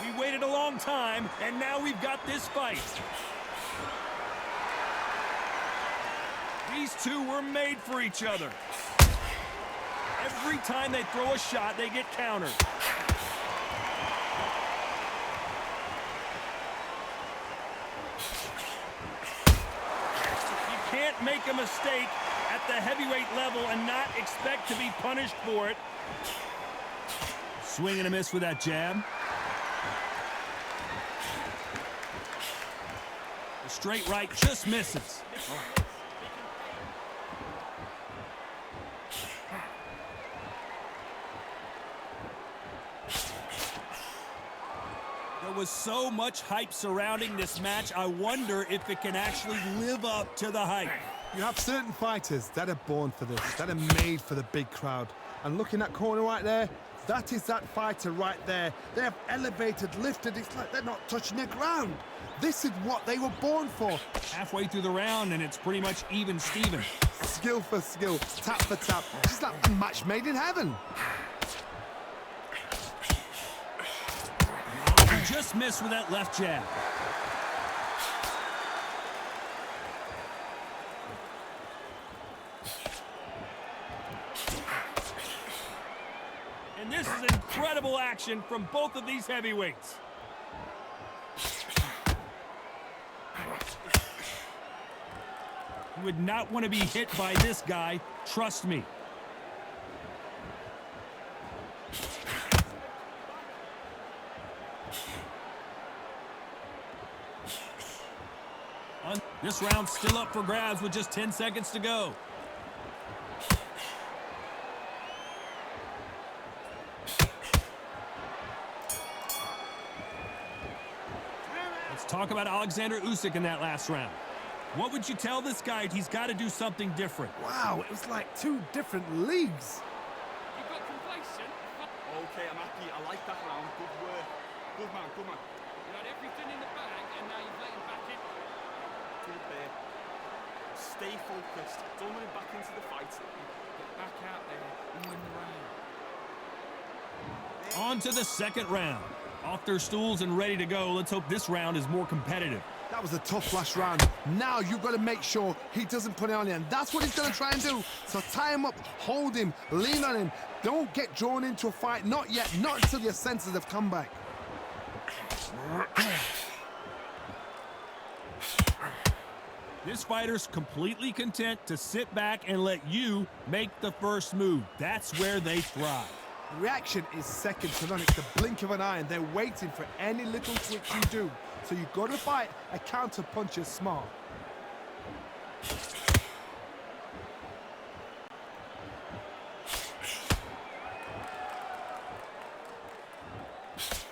We waited a long time, and now we've got this fight. These two were made for each other. Every time they throw a shot, they get countered. You can't make a mistake at the heavyweight level and not expect to be punished for it. Swing and a miss with that jab. The straight right just misses. There was so much hype surrounding this match, I wonder if it can actually live up to the hype. You have certain fighters that are born for this, that are made for the big crowd. And looking at corner right there, that is that fighter right there. They have elevated, lifted, it's like they're not touching the ground. This is what they were born for. Halfway through the round, and it's pretty much even Steven. Skill for skill, tap for tap, just like a match made in heaven. He just missed with that left jab. And this is incredible action from both of these heavyweights. You would not want to be hit by this guy, trust me. This round's still up for grabs with just 10 seconds to go. Let's talk about Alexander Usyk in that last round. What would you tell this guy? He's got to do something different. Wow, it was like two different leagues. You got complacent? Okay, I'm happy. I like that round. Good work. Good man, good man. You had everything in the bag, and now you've let him back in. Good there. Stay focused. Don't let him back into the fight. Get back out there and win the round. On to the second round. Off their stools and ready to go. Let's hope this round is more competitive. That was a tough last round. Now you've got to make sure he doesn't put it on you, and that's what he's going to try and do. So tie him up, hold him, lean on him. Don't get drawn into a fight. Not yet. Not until your senses have come back. This fighter's completely content to sit back and let you make the first move. That's where they thrive. Reaction is second to none. It's the blink of an eye, and they're waiting for any little twitch you do. So you've got to fight a counter punch as smart.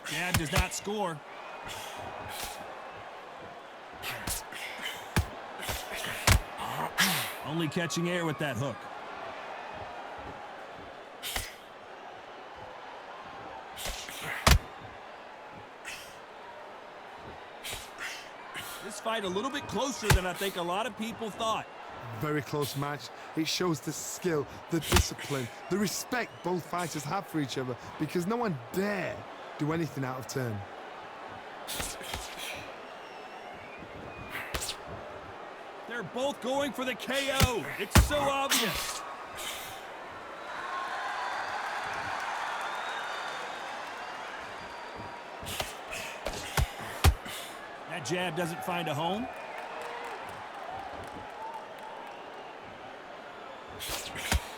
Jab does not score. Only catching air with that hook. This fight a little bit closer than I think a lot of people thought. Very close match. It shows the skill, the discipline, the respect both fighters have for each other, because no one dare do anything out of turn. They're both going for the KO. It's so obvious. That jab doesn't find a home.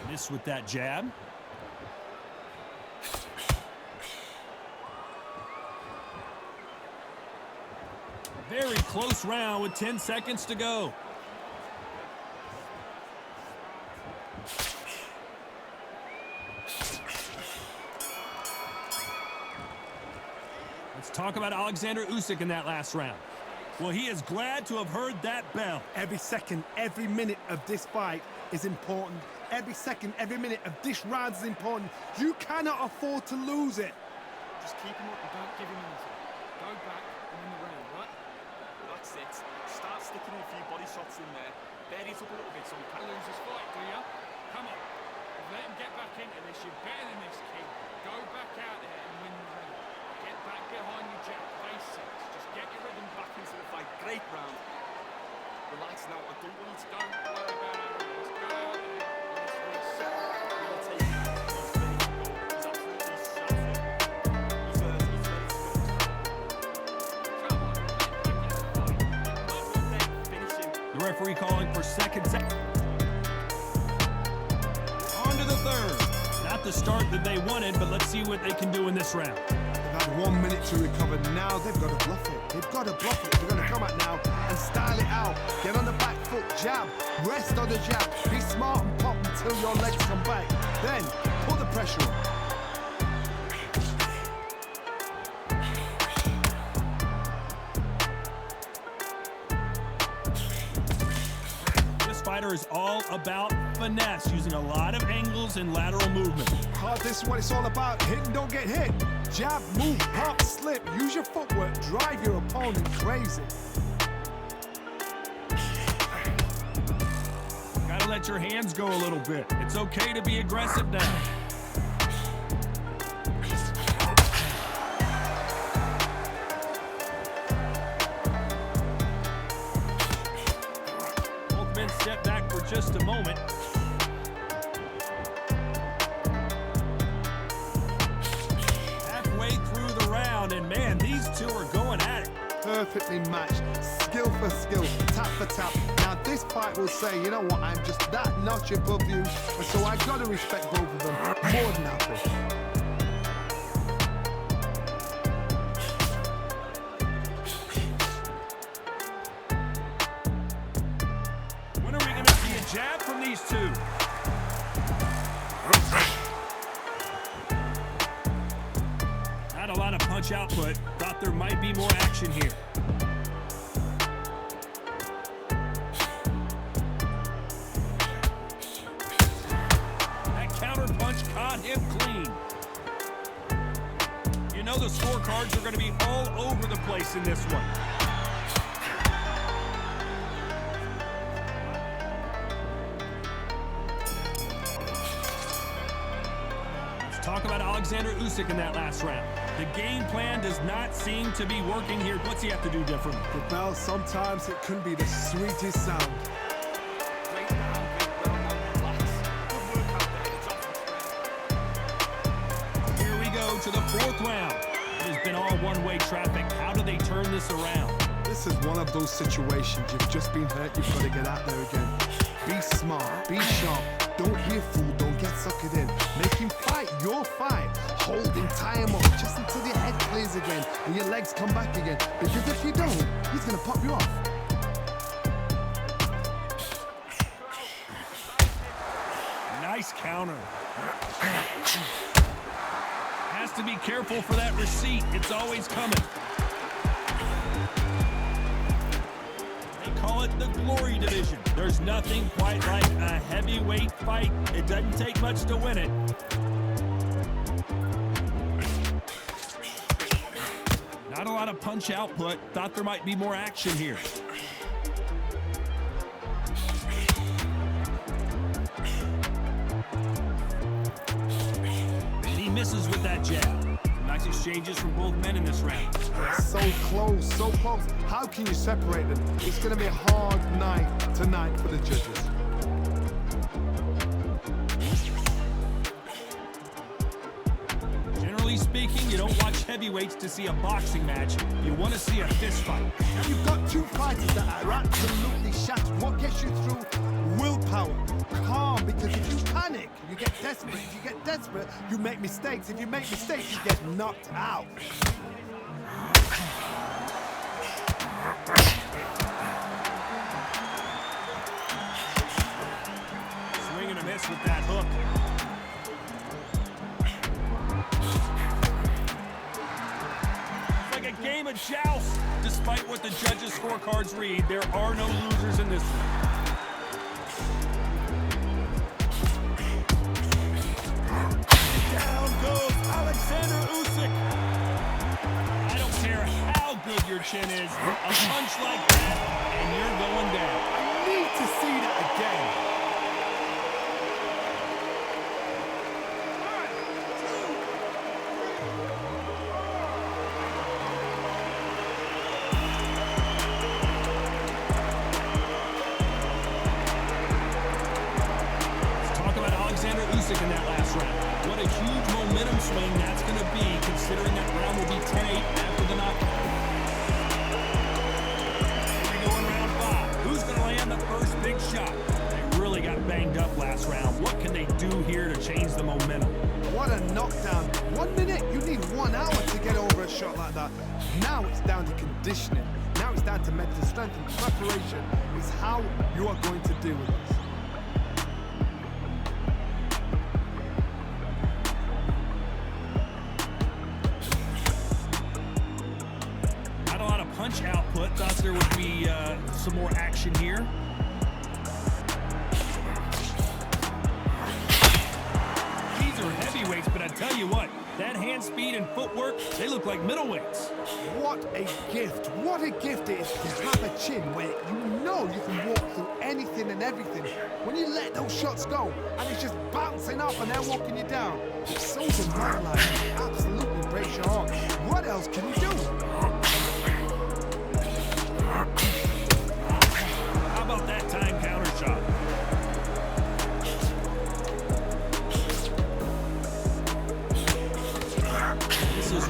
Miss with that jab. Very close round with 10 seconds to go. Let's talk about Alexander Usyk in that last round. Well, he is glad to have heard that bell. Every second, every minute of this fight is important. Every second, every minute of this round is important. You cannot afford to lose it. Just keep him up and don't give him anything. Go back and win the round, right? That's it. Start sticking a few body shots in there. Bury it up a little bit so he Can't can lose this fight, do you? Come on. Let him get back into this. You're better than this, kid. Go back out there and win the round. Get back behind Just don't worry about it. Just go out there and let's win. The referee calling for second set. On to the third. Not the start that they wanted, but let's see what they can do in this round. They've had 1 minute to recover. Now they've got to bluff it. They've got to bluff it. They're going to come out now and style it out. Get on the back foot, jab. Rest on the jab. Be smart and pop until your legs come back. Then put the pressure on. This fighter is all about finesse, using a lot of angles and lateral movement. Oh, this is what it's all about. Hit and don't get hit. Jab, move, pop, slip. Use your footwork. Drive your opponent crazy. Gotta let your hands go a little bit. It's okay to be aggressive now. Both men step back for just a moment. Halfway through the round, and man, these two are going at it. Perfectly matched, skill for skill, tap for tap. Now this fight will say, you know what, I'm just that notch above you, and so I gotta respect both of them more than happy. When are we gonna see a jab from these two? Not a lot of punch output. Thought there might be more action here. That counter punch caught him clean. You know the scorecards are going to be all over the place in this one. Talk about Alexander Usyk in that last round. The game plan does not seem to be working here. What's he have to do differently? The bell, sometimes it can be the sweetest sound. Great round, great well done, relax. Good work out there, it's off the Here we go to the fourth round. It has been all one-way traffic. How do they turn this around? This is one of those situations. You've just been hurt, you've got to get out there again. Be smart, be sharp. Don't be a fool, don't get suckered in. Make him fight your fight. Hold him, tie him up, just until your head clears again and your legs come back again. Because if you don't, he's going to pop you off. Nice counter. Has to be careful for that receipt. It's always coming. They call it the glory division. There's nothing quite like a heavyweight fight. It doesn't take much to win it. Not a lot of punch output. Thought there might be more action here. And he misses with that jab. Nice exchanges from both men in this round. So close, so close. How can you separate them? It's going to be a hard night tonight for the judges. Generally speaking, you don't watch heavyweights to see a boxing match. You want to see a fist fight. Now you've got two fighters that are absolutely shattered. What gets you through? Willpower. Calm, because if you panic, you get desperate. If you get desperate, you make mistakes. If you make mistakes, you get knocked out. Swing and a miss with that hook. It's like a game of joust. Despite what the judges' scorecards read, there are no losers in this one. Down goes Alexander Usyk. I don't care how good your chin is, a punch like that, and you're going down. I need to see that again. Usyk in that last round. What a huge momentum swing that's going to be, considering that round will be 10-8 after the knockout. Here we go in round 5. Who's going to land the first big shot? They really got banged up last round. What can they do here to change the momentum? What a knockdown. 1 minute, you need 1 hour to get over a shot like that. Now it's down to conditioning. Now it's down to mental strength and preparation. It's how you are going to deal with this. Not a lot of punch output. Thought there would be some more action here. Heavyweights, but I tell you what, that hand speed and footwork, they look like middleweights. What a gift it is to have a chin where you know you can walk through anything and everything. When you let those shots go and it's just bouncing up and they're walking you down, it's so demoralizing. It absolutely breaks your heart. What else can you do? How about that time counter shot?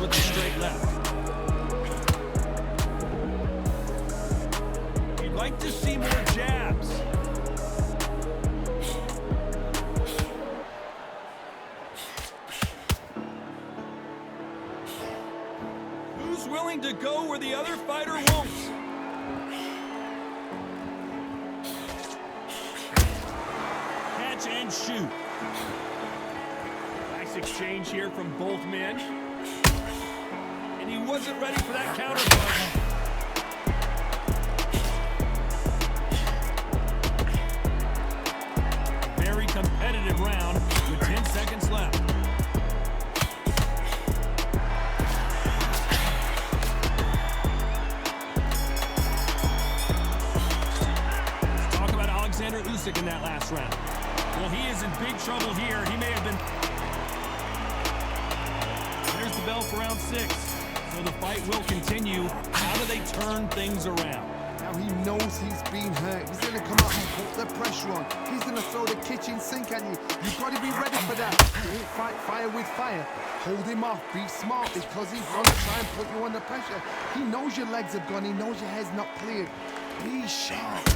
With the straight left. You'd like to see more jabs. Who's willing to go where the other fighter won't? Catch and shoot. Nice exchange here from both men. And he wasn't ready for that counter punch. Very competitive round with 10 seconds left. Let's talk about Alexander Usyk in that last round. Well, he is in big trouble here. He may have been... There's the bell for round 6. So the fight will continue. How do they turn things around? Now he knows he's been hurt. He's going to come out and put the pressure on. He's going to throw the kitchen sink at you. You've got to be ready for that. You ain't fight fire with fire. Hold him off. Be smart because he's going to try and put you under pressure. He knows your legs are gone. He knows your head's not cleared. Be sharp.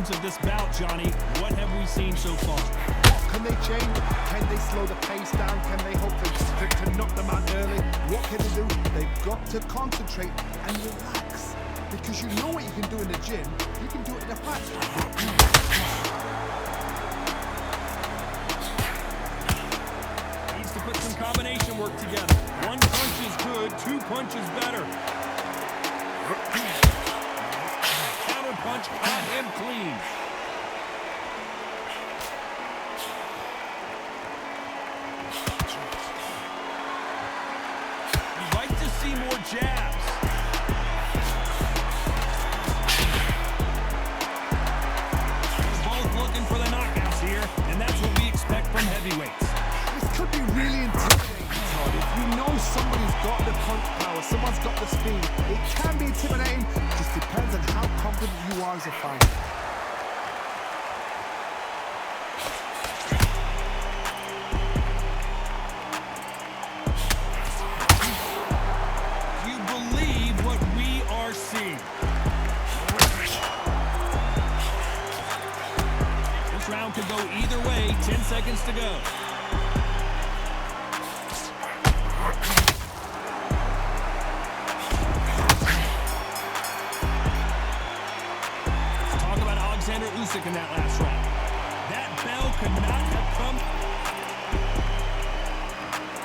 Of this bout, Johnny, what have we seen so far? Can they change? Can they slow the pace down? Can they hope to knock them out early? What can they do? They've got to concentrate and relax. Because you know what you can do in the gym, you can do it in a fight. Needs to put some combination work together. 1 punch is good, 2 punches better. Punch on him clean. You'd like to see more jabs. Both looking for the knockouts here, and that's what we expect from heavyweights. This could be really intimidating, Todd. If you know somebody's got the punch power, someone's got the speed, it can be intimidating. It just depends on how confident you are as a fighter. Do you believe what we are seeing? This round could go either way. 10 seconds to go. Alexander Usyk in that last round. That bell could not have come.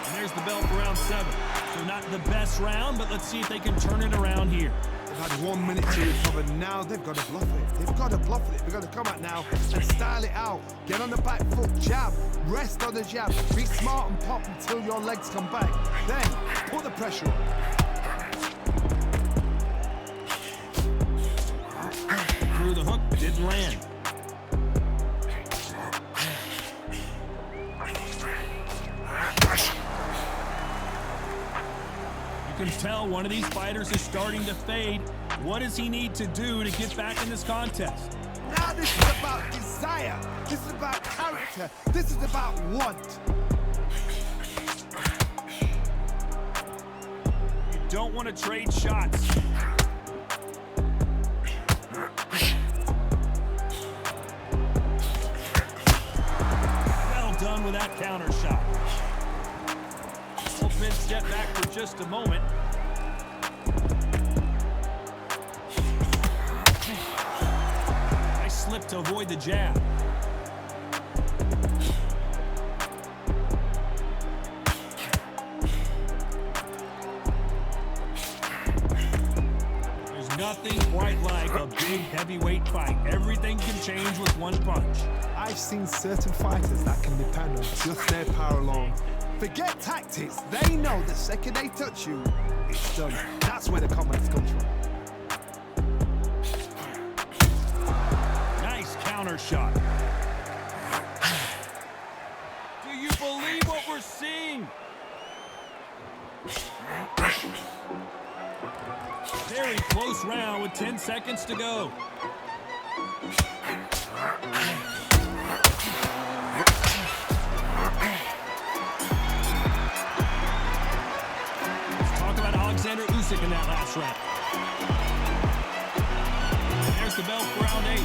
And there's the bell for round 7. So not the best round, but let's see if they can turn it around here. They've had 1 minute to recover. Now they've got to bluff it. They've got to bluff it. They've got to come out now and style it out. Get on the back foot, jab, rest on the jab. Be smart and pop until your legs come back. Then put the pressure on. Through the hook, didn't land. You can tell one of these fighters is starting to fade. What does he need to do to get back in this contest? Now this is about desire. This is about character. This is about want. You don't want to trade shots. Well done with that counter shot. Open step back for just a moment. Nice slip to avoid the jab. There's nothing quite like a big heavyweight fight. Everything can change with one punch. I've seen certain fighters that can depend on just their power alone. Forget tactics. They know the second they touch you, it's done. That's where the confidence comes from. Nice counter shot. Do you believe what we're seeing? Very close round with 10 seconds to go. Let's talk about Alexander Usyk in that last round. There's the bell for round 8.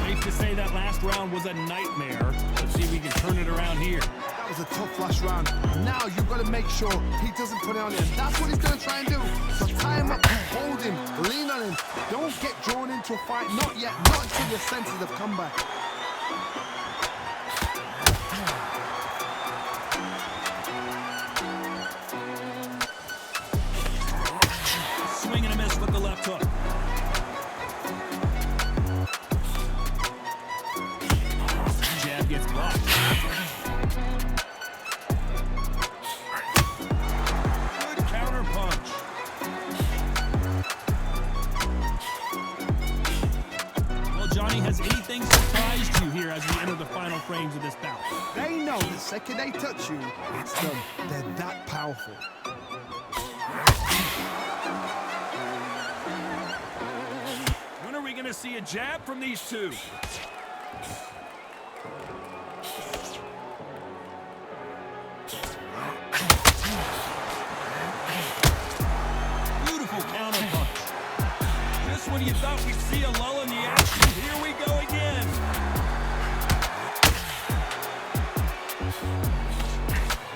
Safe to say that last round was a nightmare. Let's see if we can turn it around here. That was a tough last round. Now you've got to make sure he doesn't put it on him. That's what he's going to try and do. So tie him up, hold him, lean on him. Don't get drawn into a fight. Not yet. Not until your senses have come back. Swing and a miss with the left hook. Jab gets blocked. Good counter punch. Well, Johnny, has anything surprised you here as we enter the final frames of this bout? They know the second they touch you, it's done. They're that powerful. When are we going to see a jab from these two? Beautiful counter punch. Just when you thought we'd see a lull in the action, here we go again.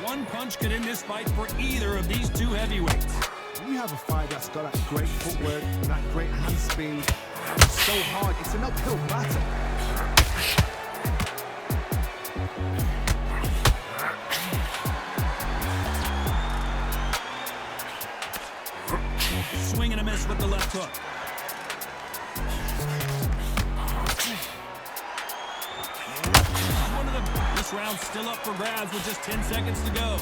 One punch could end this fight for either of these two heavyweights. When you have a fight that's got that great footwork, that great hand speed, it's so hard, it's an uphill battle. Swing and a miss with the left hook. This round's still up for grabs with just 10 seconds to go.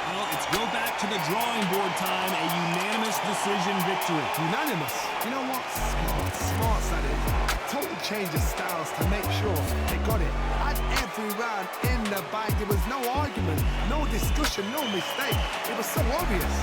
Well, it's go back to the drawing board time, a unanimous decision victory. Unanimous. You know what? Smart that is. Total change of styles to make sure they got it. At every round in the bag, there was no argument, no discussion, no mistake. It was so obvious.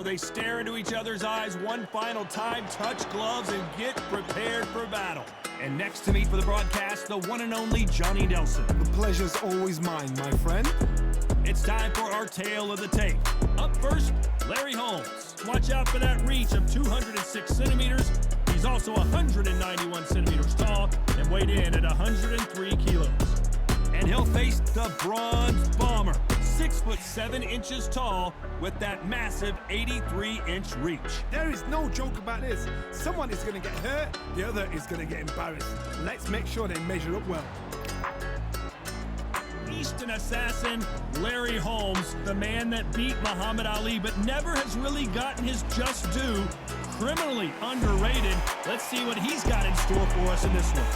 So they stare into each other's eyes one final time, touch gloves, and get prepared for battle. And next to me for the broadcast, the one and only Johnny Nelson. The pleasure's always mine, my friend. It's time for our tale of the tape. Up first, Larry Holmes. Watch out for that reach of 206 centimeters. He's also 191 centimeters tall and weighed in at 103 kilos. And he'll face the Bronze Bomber, 6'7" tall, with that massive 83-inch reach. There is no joke about this. Someone is going to get hurt, the other is going to get embarrassed. Let's make sure they measure up well. Eastern assassin Larry Holmes, the man that beat Muhammad Ali but never has really gotten his just due, criminally underrated. Let's see what he's got in store for us in this one.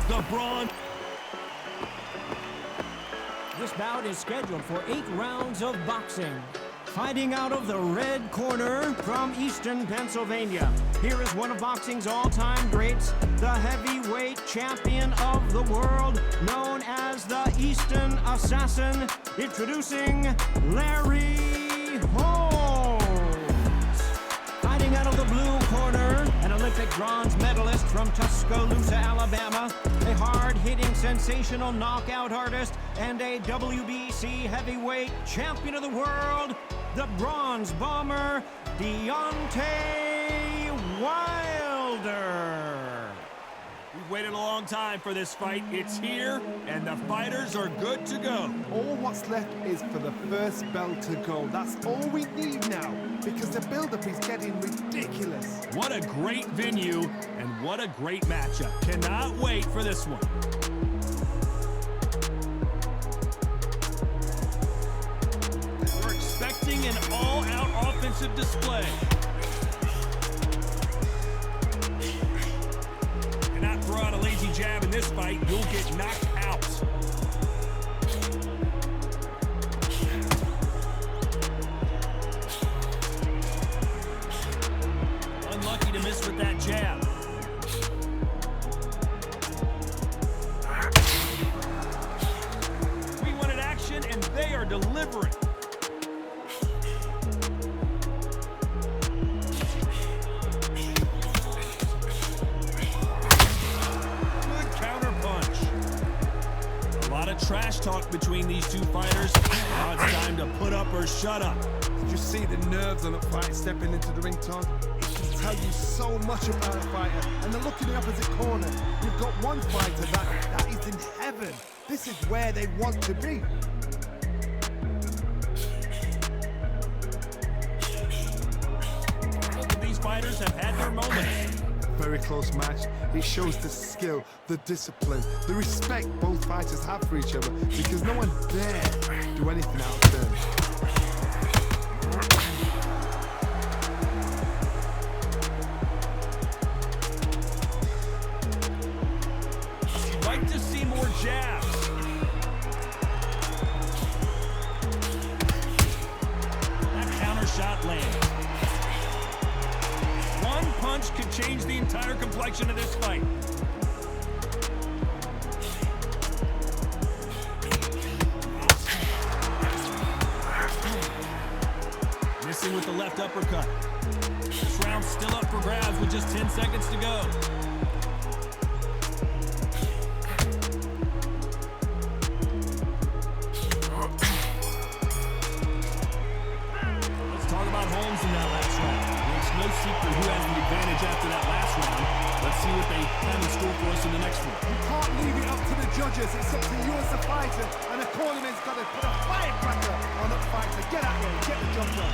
The Braun. This bout is scheduled for 8 rounds of boxing. Fighting out of the red corner from Easton, Pennsylvania, here is one of boxing's all-time greats, the heavyweight champion of the world, known as the Easton Assassin, introducing Larry Holmes. Fighting out of the blue corner, an Olympic bronze medalist from Tuscaloosa, Alabama, a hard-hitting, sensational knockout artist, and a WBC heavyweight champion of the world, the Bronze Bomber, Deontay Wilder. We've waited a long time for this fight. It's here, and the fighters are good to go. All what's left is for the first bell to go. That's all we need now, because the build-up is getting ridiculous. What a great venue, and what a great matchup. Cannot wait for this one. We're expecting an all-out offensive display. Cannot throw out a lazy jab in this fight. You'll get knocked out. Unlucky to miss with that jab. We wanted action, and they are delivering. Good counter punch. A lot of trash talk between these two fighters. Now it's time to put up or shut up. Did you see the nerves on a fight stepping into the ring, Todd? It can tell you so much about a fighter. And then look in the opposite corner. You've got one fighter that is in heaven. This is where they want to be. Both of these fighters have had their moments. Very close match. It shows the skill, the discipline, the respect both fighters have for each other, because no one dare do anything out of turn. You'd like to see more jabs. That counter shot lands. One punch could change the entire complexion of this fight. Missing with the left uppercut. This round's still up for grabs with just 10 seconds to go. Let's talk about Holmes in that last round. It's no secret who has the advantage after that last round. Let's see what they have in store for us in the next one. You can't leave it up to the judges. It's up to you as the fighter, and the cornerman's got to put a firecracker on that fighter. Get out there, get the job done.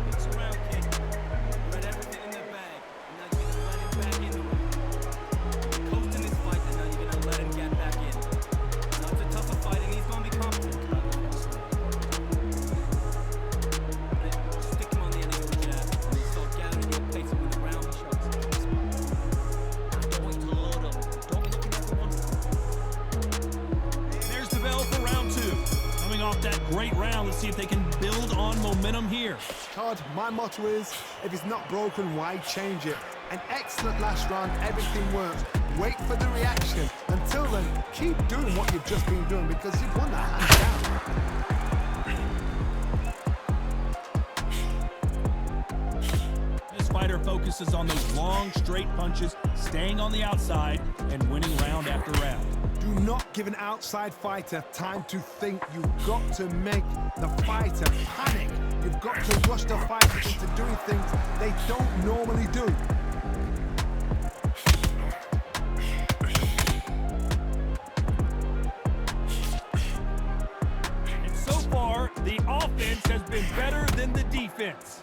It's around, kid. You had everything in the bag, and now you're gonna let him back into it. You're coasting this fight, and now you're gonna let him get back in. Now it's a tougher fight, and he's gonna be confident. Stick him on the end of your jab, and he'll start gathering your pace, and when the round shows. Don't wait to load up. Don't be looking at the one. There's the bell for round two. Coming off that great round, let's see if they can build on momentum here. Todd, my motto is, if it's not broken, why change it? An excellent last round, everything works. Wait for the reaction. Until then, keep doing what you've just been doing because you've won that hands down. This fighter focuses on those long, straight punches, staying on the outside, and winning round after round. Do not give an outside fighter time to think. You've got to make the fighter panic. You've got to rush the fighter into doing things they don't normally do. And so far, the offense has been better than the defense.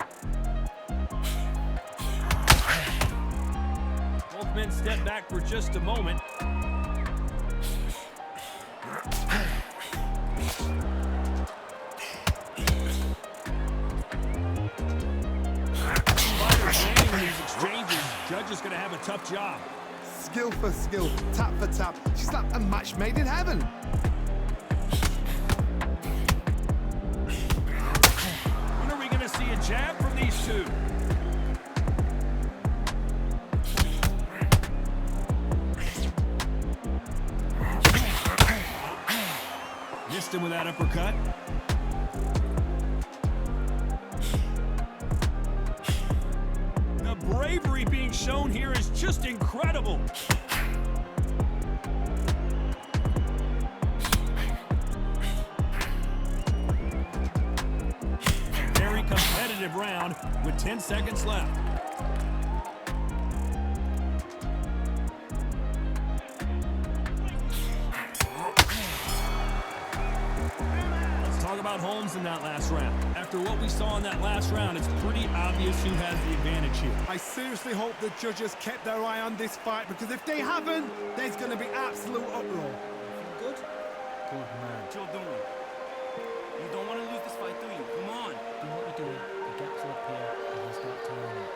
Both men step back for just a moment. Judge is going to have a tough job. Skill for skill, tap for tap. She's like a match made in heaven. When are we going to see a jab from these two? Missed him with that uppercut. Bravery being shown here is just incredible. Very competitive round with 10 seconds left. About Holmes in that last round. After what we saw in that last round, it's pretty obvious who has the advantage here. I seriously hope the judges kept their eye on this fight because if they haven't, there's going to be absolute uproar. Good? Good man. What you're doing? You don't want to lose this fight, do you? Come on. Do what you're doing. The gaps up here and you start turning it.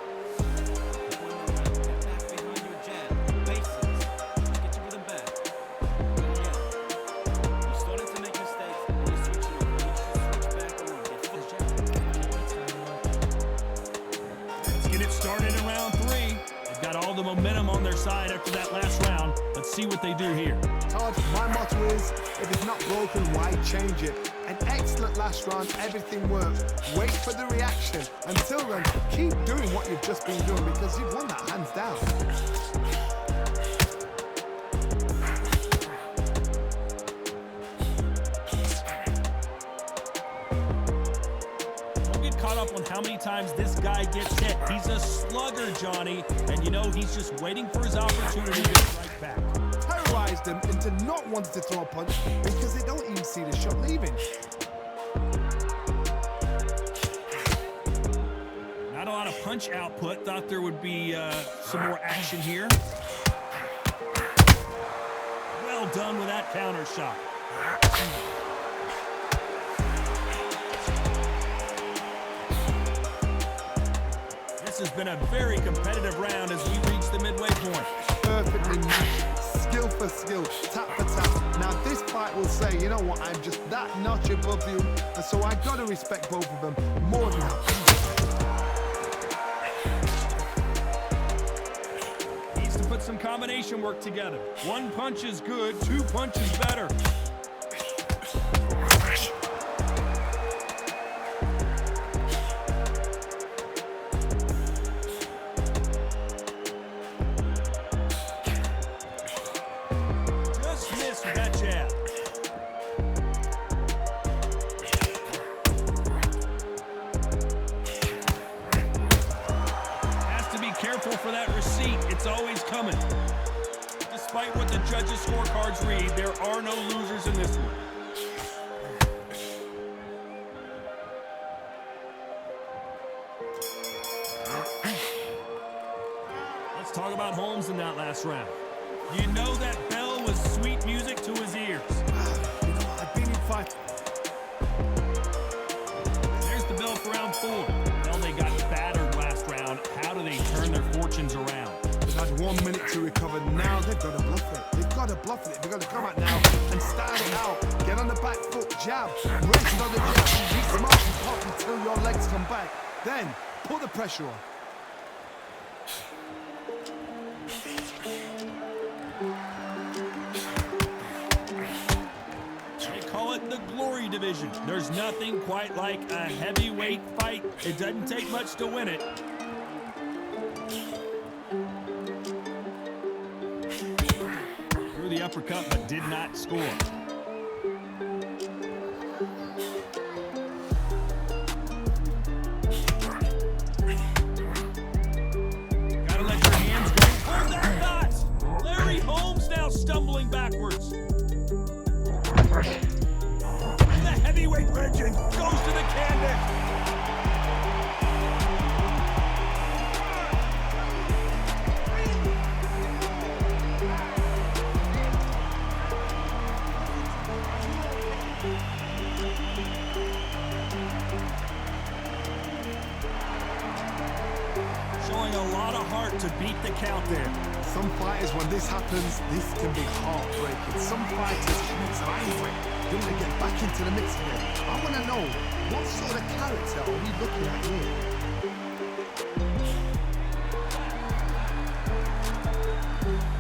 Get back behind your jab. Basics. Get your rhythm back. Yeah. You're starting to make mistakes. You're switching over. You should switch back on. Get to the jab. Let's get it started in round 3. They've got all the momentum on their side after that last round. Let's see what they do here. Todd, my motto is, if it's not broken, why change it? An excellent last round, everything works. Wait for the reaction. Until then, keep doing what you've just been doing because you've won that hands down. Don't get caught up on how many times this guy gets hit. He's a slugger, Johnny, and you know he's just waiting for his opportunity to strike back. Terrorize them into not wanting to throw a punch because they don't even see the shot leaving. Not a lot of punch output. Thought there would be some more action here. Well done with that counter shot. This has been a very competitive round as we reach the midway point. Perfectly matched, skill for skill, tap for tap. Now this fight will say, you know what, I'm just that notch above you, and so I gotta respect both of them more than that. Needs to put some combination work together. One punch is good, 2 punches better. For that receipt, it's always coming. Despite what the judges' scorecards read, there are no losers in this one. Let's talk about Holmes in that last round. You know that bell was sweet music to his ears. You know what, I've been in fight. There's the bell for round 4. Well, they got battered last round. How do they turn their fortunes around? They've had 1 minute to recover. Now they've got to bluff it. They've got to bluff it. They've got to come out now and start it out. Get on the back foot, jab, rest on the jab, be smart and pop until your legs come back. Then put the pressure on. They call it the glory division. There's nothing quite like a heavyweight fight. It doesn't take much to win it. Threw the uppercut but did not score. Gotta let your hands go. Oh, that knot! Larry Holmes now stumbling backwards. The heavyweight legend goes to the canvas. Showing a lot of heart to beat the count there. Some fighters, when this happens, this can be heartbreaking. Some fighters makes them angry. They want to get back into the mix here. I want to know, what sort of character are we looking at here?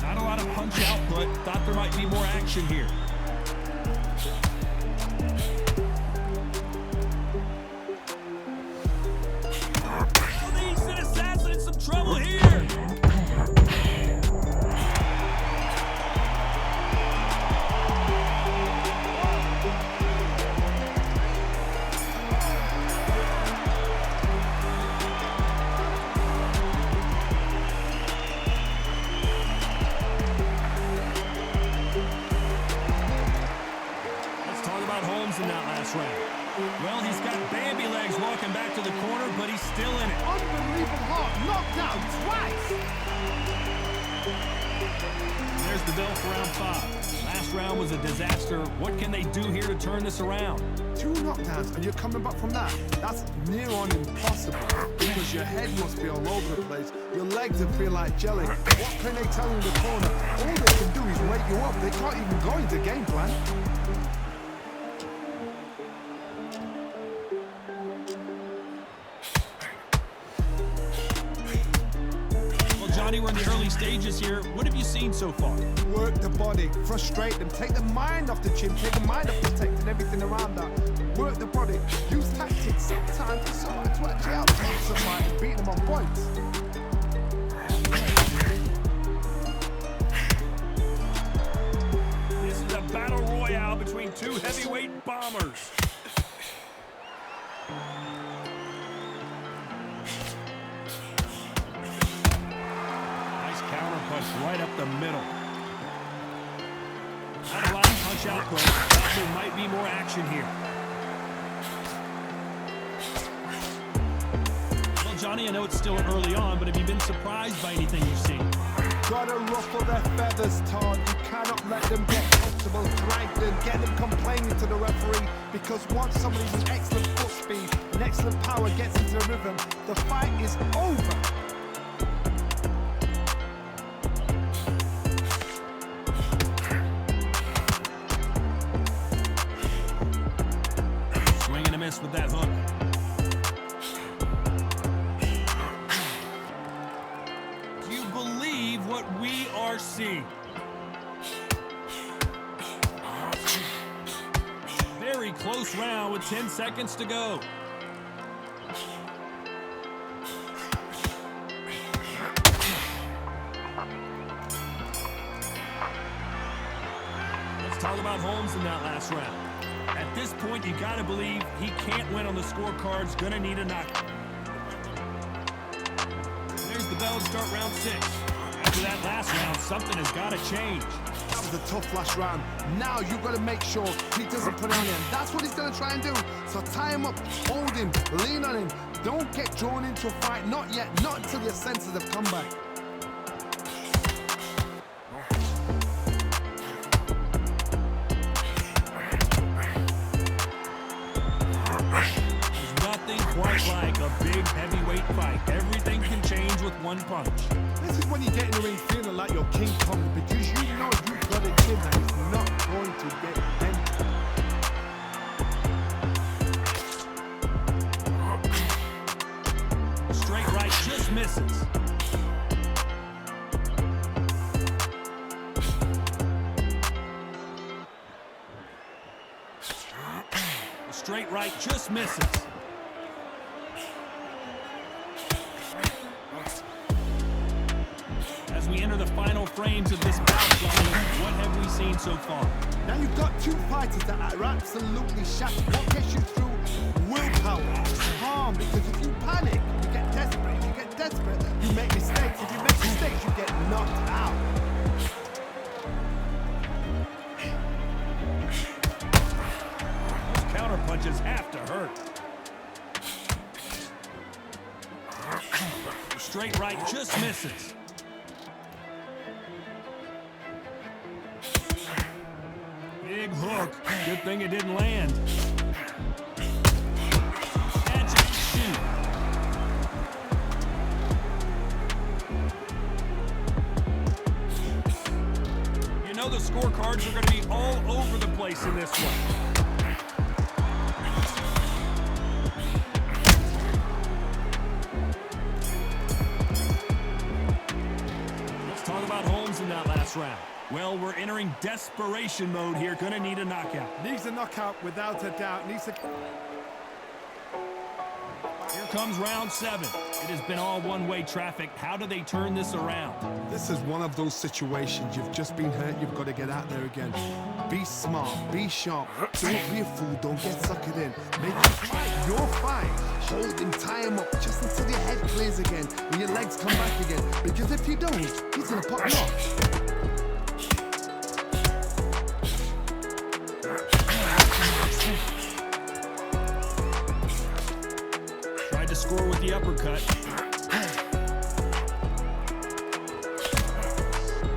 Not a lot of punch output. Thought there might be more action here. Oh, the instant assassin in some trouble here. Holmes in that last round. Well, he's got Bambi legs walking back to the corner, but he's still in it. Unbelievable heart, knocked down twice! There's the bell for round 5. Last round was a disaster. What can they do here to turn this around? 2 knockdowns and you're coming back from that. That's near on impossible because your head must be all over the place. Your legs will feel like jelly. What can they tell you in the corner? All they can do is wake you up. They can't even go into game plan. Johnny, we're in the early stages here. What have you seen so far? Work the body, frustrate them, take the mind off the chin, take the mind off protecting everything around that. Work the body, use tactics sometimes for someone to actually outplay someone and beat them on points. This is a battle royale between 2 heavyweight bombers. Right up the middle. Not a lot of punch output. There might be more action here. Well, Johnny, I know it's still early on, but have you been surprised by anything you've seen? Gotta ruffle their feathers, Todd. You cannot let them get comfortable, frightened, get them complaining to the referee, because once somebody with excellent foot speed and excellent power gets into the rhythm, the fight is over. With that hook. Do you believe what we are seeing? Very close round with 10 seconds to go. Let's talk about Holmes in that last round. At this point, you gotta believe he can't win on the scorecards, gonna need a knockout. There's the bell to start round 6. After that last round, something has gotta change. That was a tough last round. Now you've got to make sure he doesn't put it on him. That's what he's gonna try and do. So tie him up, hold him, lean on him. Don't get drawn into a fight, not yet, not until your senses have come back. Quite like a big heavyweight fight. Everything can change with one punch. This is when you get in the ring feeling like you're King Kong, because you know you've got a chin that is not going to get bent. Straight right just misses. Straight right just misses. As we enter the final frames of this bout, what have we seen so far? Now you've got two fighters that are absolutely shattered. What gets you through? Willpower. Calm, because if you panic, you get desperate. If you get desperate, you make mistakes. If you make mistakes, you get knocked out. Those counter punches have to hurt. Straight right just misses. Big hook. Good thing it didn't land. Catch and shoot. You know the scorecards are going to be all over the place in this one. Let's talk about Holmes in that last round. Well, we're entering desperation mode here. Gonna need a knockout. Needs a knockout without a doubt. Needs a... Here comes round 7. It has been all one-way traffic. How do they turn this around? This is one of those situations. You've just been hurt. You've got to get out there again. Be smart. Be sharp. Don't be a fool. Don't get suckered in. Make him fight your fight. Hold him. Tie him up just until your head clears again and your legs come back again. Because if you don't, he's going to pop you off. Tried to score with the uppercut.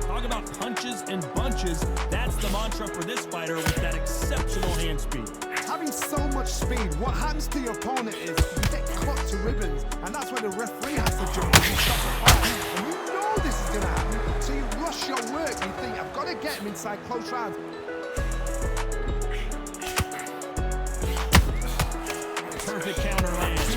Talk about punches and bunches. That's the mantra for this fighter with that exceptional hand speed. Having so much speed, what happens to your opponent is you get cut to ribbons, and that's where the referee has to jump in and stop the fight. And you know this is going to happen, so you rush your work. You think, I've got to get him inside close rounds. Perfect counter lands.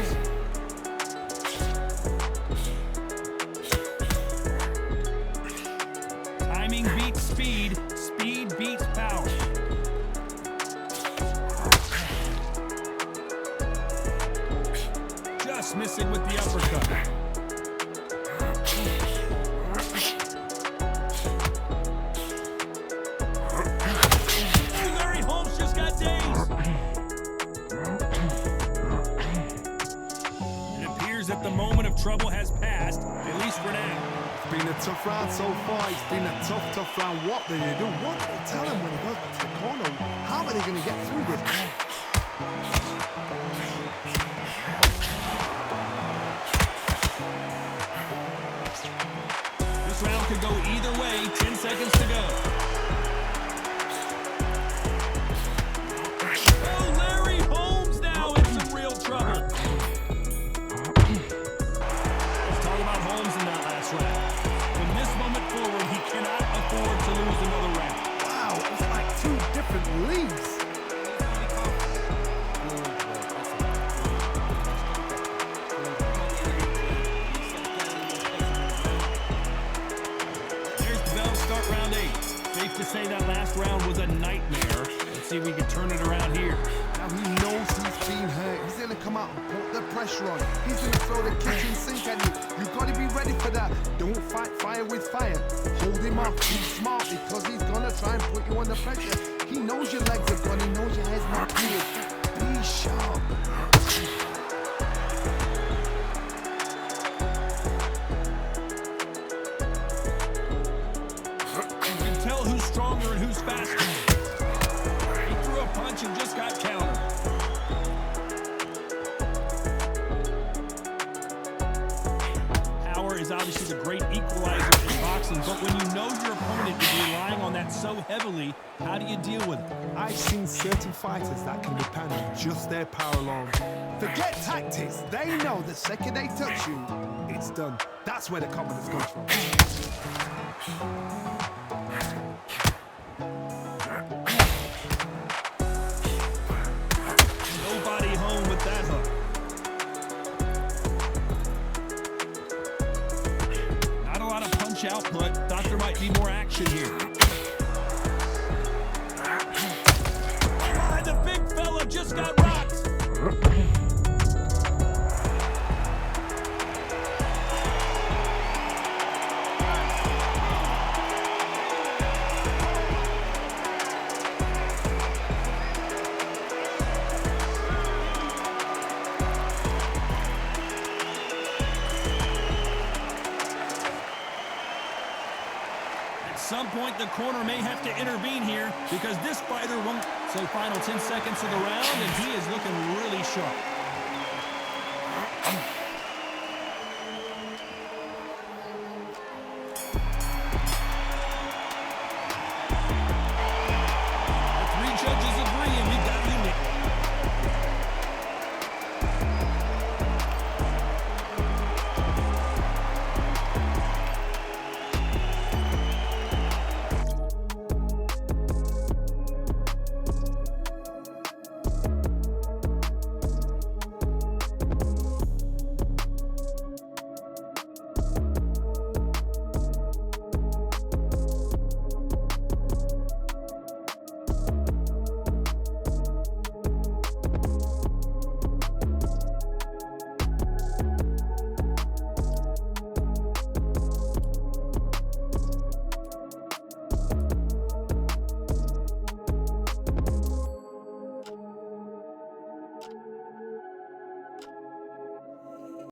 Timing beats speed. Speed beats power. Just missing with the uppercut. Larry Holmes just got dazed. It appears that the moment of trouble has passed, at least for now. It's been a tough round so far. It's been a tough round. What do they do? What do they tell him when he goes back to the corner? How are they going to get through this? This round could go either way. 10 seconds to go. Oh, Larry Holmes now in some real trouble. Let's talk about Holmes in that last round. From this moment forward, he cannot afford to lose another round. Wow, it's like two different leagues. There's the bell to start round 8. Safe to say that last round was a nightmare. Let's see if we can turn it around here. Now he knows he's been hurt. He's going to come out and put the pressure on. He's going to throw the kitchen sink at you. You've got to be ready for that. Don't fight fire with fire. Hold him off. Be smart because he's going to try and put you under pressure. He knows your legs are gone. He knows your head's not clear. Be sharp. You can tell who's stronger and who's faster. He threw a punch and just got countered. Power is obviously the great equalizer in boxing, but when you know your opponent is relying on that so heavily, how do you deal with it? I've seen certain fighters that can depend on just their power alone. Forget tactics. They know the second they touch you, it's done. That's where the confidence comes from. Nobody home with that hook. Not a lot of punch output. Thought there might be more action here. Ah, the big fella just got rocked. point, the corner may have to intervene here because this fighter won't. So final 10 seconds of the round, and he is looking really sharp.